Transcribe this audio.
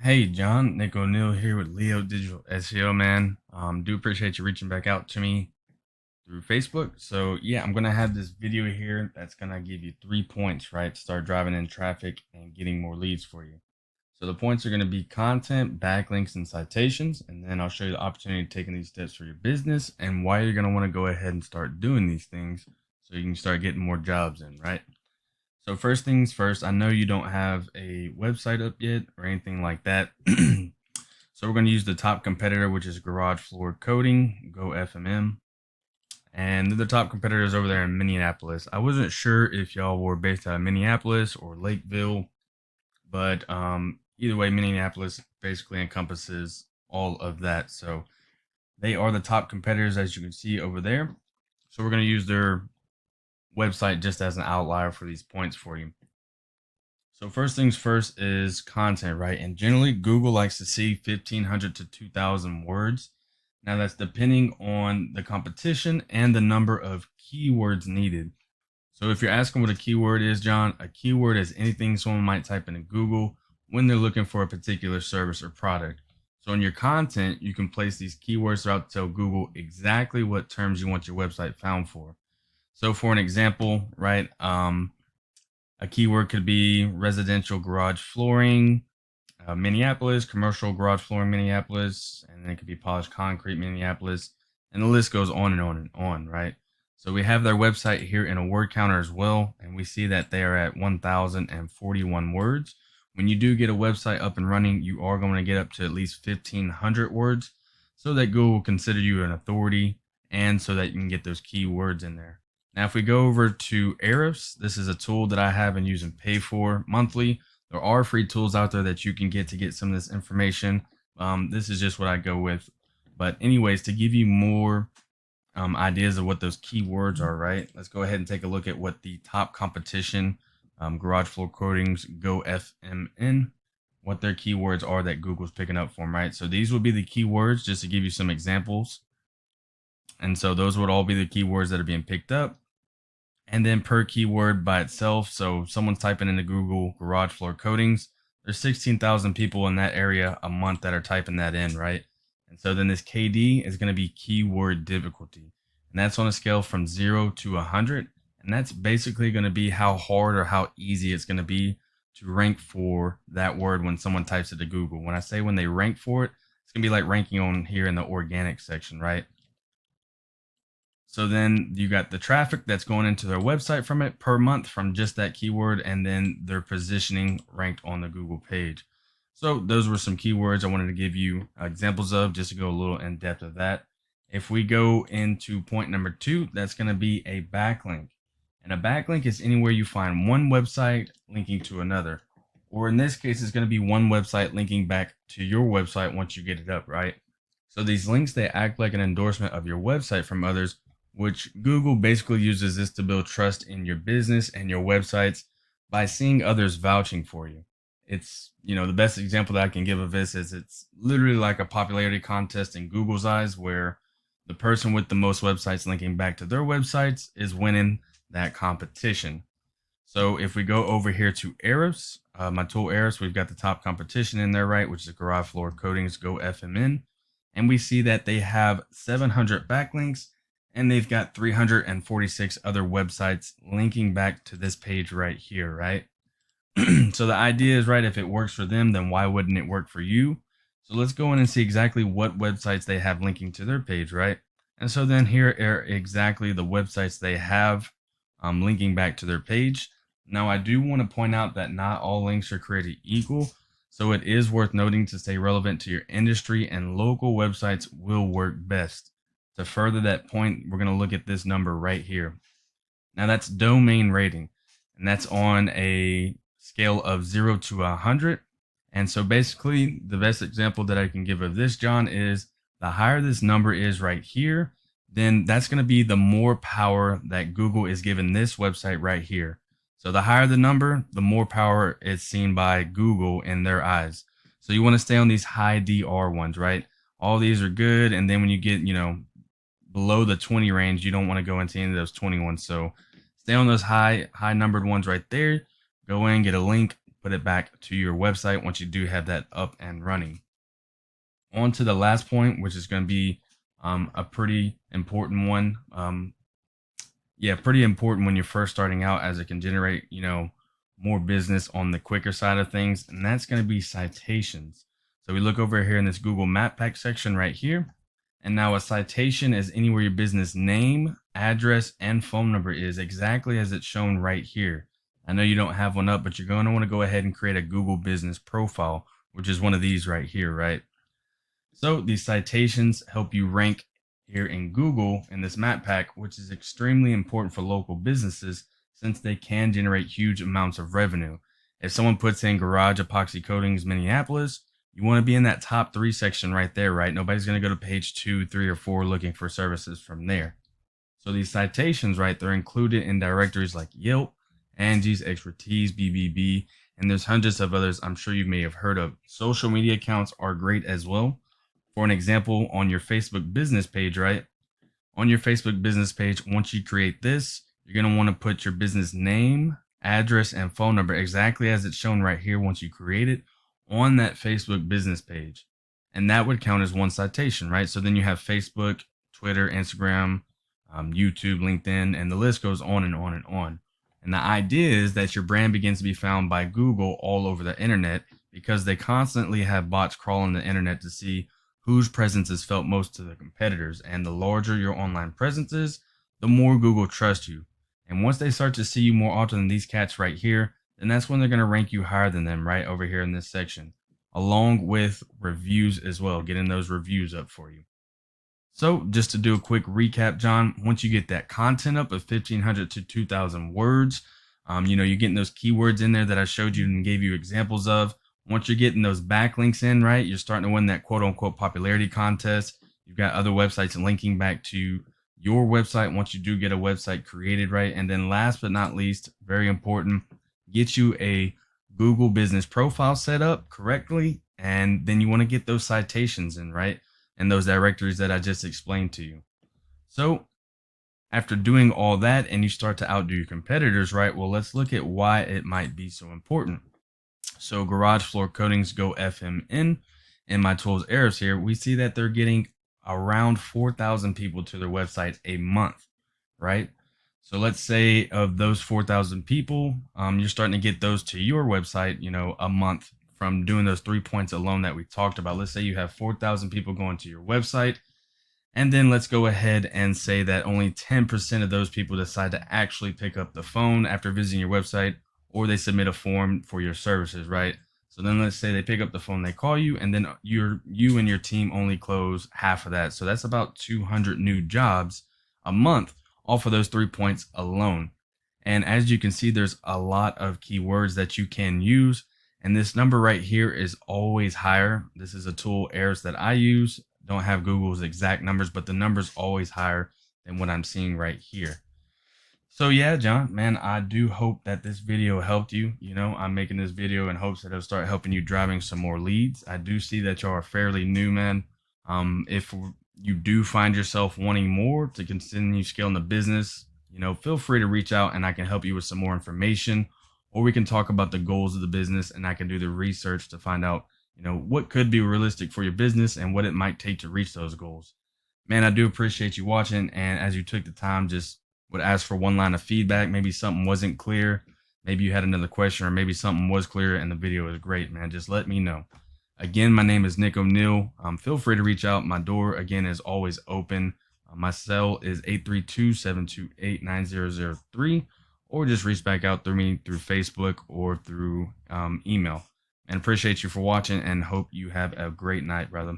Hey John, Nick O'Neill here with Leo Digital SEO, man. Do appreciate you reaching back out to me through Facebook. So yeah, I'm gonna have this video here that's gonna give you 3 points, right, to start driving in traffic and getting more leads for you. So the points are gonna be content, backlinks, and citations, and then I'll show you the opportunity of taking these steps for your business and why you're gonna want to go ahead and start doing these things so you can start getting more jobs in, right? So first things first, I know you don't have a website up yet or anything like that. So we're going to use the top competitor, which is Garage Floor Coating, Go FMM. And the top competitors over there in Minneapolis. I wasn't sure if y'all were based out of Minneapolis or Lakeville, but either way, Minneapolis basically encompasses all of that. So they are the top competitors, as you can see over there. So we're going to use their website just as an outlier for these points for you. So first things first is content, right? And generally Google likes to see 1,500 to 2,000 words. Now that's depending on the competition and the number of keywords needed. So if you're asking what a keyword is, John, a keyword is anything someone might type into Google when they're looking for a particular service or product. So in your content, you can place these keywords throughout to tell Google exactly what terms you want your website found for. So for an example, right, a keyword could be residential garage flooring, Minneapolis, commercial garage flooring, Minneapolis, and then it could be polished concrete, Minneapolis, and the list goes on and on and on, right? So we have their website here in a word counter as well, and we see that they are at 1,041 words. When you do get a website up and running, you are going to get up to at least 1,500 words so that Google will consider you an authority and so that you can get those keywords in there. Now, if we go over to Ahrefs, this is a tool that I have and use and pay for monthly. There are free tools out there that you can get to get some of this information. This is just what I go with. But anyways, to give you more ideas of what those keywords are, right? Let's go ahead and take a look at what the top competition, Garage Floor Coatings, Go FMN, what their keywords are that Google's picking up for them, right? So these would be the keywords just to give you some examples. And so those would all be the keywords that are being picked up. And then per keyword by itself, so someone's typing into Google garage floor coatings, there's 16,000 people in that area a month that are typing that in, right? And so then this KD is going to be keyword difficulty, and that's on a scale from 0 to 100, and that's basically going to be how hard or how easy it's going to be to rank for that word when someone types it to Google. When I say when they rank for it, it's going to be like ranking on here in the organic section, right? So then you got the traffic that's going into their website from it per month from just that keyword, and then their positioning ranked on the Google page. So those were some keywords I wanted to give you examples of just to go a little in depth of that. If we go into point number 2, that's going to be a backlink. And a backlink is anywhere you find one website linking to another. Or in this case, it's going to be one website linking back to your website once you get it up, right? So these links, they act like an endorsement of your website from others, which Google basically uses this to build trust in your business and your websites by seeing others vouching for you. It's, the best example that I can give of this is it's literally like a popularity contest in Google's eyes where the person with the most websites linking back to their websites is winning that competition. So if we go over here to Ahrefs, my tool Ahrefs, we've got the top competition in there, right, which is Garage Floor Coatings Go FMN. And we see that they have 700 backlinks and they've got 346 other websites linking back to this page right here, right? So the idea is, right, if it works for them, then why wouldn't it work for you? So let's go in and see exactly what websites they have linking to their page, right? And so then here are exactly the websites they have linking back to their page. Now, I do want to point out that not all links are created equal. So it is worth noting to stay relevant to your industry, and local websites will work best. To further that point, we're going to look at this number right here. Now that's domain rating, and that's on a scale of 0 to 100. And so basically the best example that I can give of this, John, is the higher this number is right here, then that's going to be the more power that Google is giving this website right here. So the higher the number, the more power it's seen by Google in their eyes. So you want to stay on these high DR ones, right? All these are good. And then when you get, below the 20 range, you don't want to go into any of those 20 ones. So stay on those high numbered ones right there. Go in, get a link, put it back to your website once you do have that up and running. On to the last point, which is going to be a pretty important one. Pretty important when you're first starting out, as it can generate, more business on the quicker side of things, and that's going to be citations. So we look over here in this Google Map Pack section right here, and now a citation is anywhere your business name, address, and phone number is, exactly as it's shown right here. I know you don't have one up, but you're going to want to go ahead and create a Google business profile, which is one of these right here, right? So these citations help you rank here in Google in this map pack, which is extremely important for local businesses since they can generate huge amounts of revenue. If someone puts in Garage Epoxy Coatings Minneapolis, you want to be in that top 3 section right there, right? Nobody's going to go to page 2, 3, or 4 looking for services from there. So these citations, right, they're included in directories like Yelp, Angie's, Expertise, BBB, and there's hundreds of others I'm sure you may have heard of. Social media accounts are great as well. For an example, on your Facebook business page, right? On your Facebook business page, once you create this, you're going to want to put your business name, address, and phone number exactly as it's shown right here once you create it on that Facebook business page. And that would count as one citation, right? So then you have Facebook, Twitter, Instagram, YouTube, LinkedIn, and the list goes on and on and on. And the idea is that your brand begins to be found by Google all over the internet, because they constantly have bots crawling the internet to see whose presence is felt most to the competitors. And the larger your online presence is, the more Google trusts you. And once they start to see you more often than these cats right here, then that's when they're going to rank you higher than them right over here in this section, along with reviews as well, getting those reviews up for you. So just to do a quick recap, John, once you get that content up of 1,500 to 2,000 words, you're getting those keywords in there that I showed you and gave you examples of. Once you're getting those backlinks in, right, you're starting to win that quote unquote popularity contest. You've got other websites linking back to your website once you do get a website created, right? And then last but not least, very important, get you a Google business profile set up correctly. And then you want to get those citations in, right? And those directories that I just explained to you. So after doing all that and you start to outdo your competitors, right? Well, let's look at why it might be so important. So Garage Floor Coatings Go FMN and My Tools Arrows here, we see that they're getting around 4,000 people to their website a month, right? So let's say of those 4,000 people, you're starting to get those to your website, a month from doing those 3 points alone that we talked about. Let's say you have 4,000 people going to your website, and then let's go ahead and say that only 10% of those people decide to actually pick up the phone after visiting your website, or they submit a form for your services, right? So then let's say they pick up the phone, they call you, and then you and your team only close half of that. So that's about 200 new jobs a month off of those 3 points alone. And as you can see, there's a lot of keywords that you can use. And this number right here is always higher. This is a tool, Ahrefs, that I use. Don't have Google's exact numbers, but the number's always higher than what I'm seeing right here. So yeah, John, man, I do hope that this video helped you. I'm making this video in hopes that it'll start helping you driving some more leads. I do see that you are fairly new, man. If you do find yourself wanting more to continue scaling the business, feel free to reach out and I can help you with some more information, or we can talk about the goals of the business and I can do the research to find out, what could be realistic for your business and what it might take to reach those goals. Man, I do appreciate you watching. And as you took the time, just would ask for one line of feedback. Maybe something wasn't clear. Maybe you had another question, or maybe something was clear and the video was great, man. Just let me know. Again, my name is Nick O'Neill. Feel free to reach out. My door, again, is always open. My cell is 832-728-9003, or just reach back out through me through Facebook or through email. And appreciate you for watching and hope you have a great night, brother.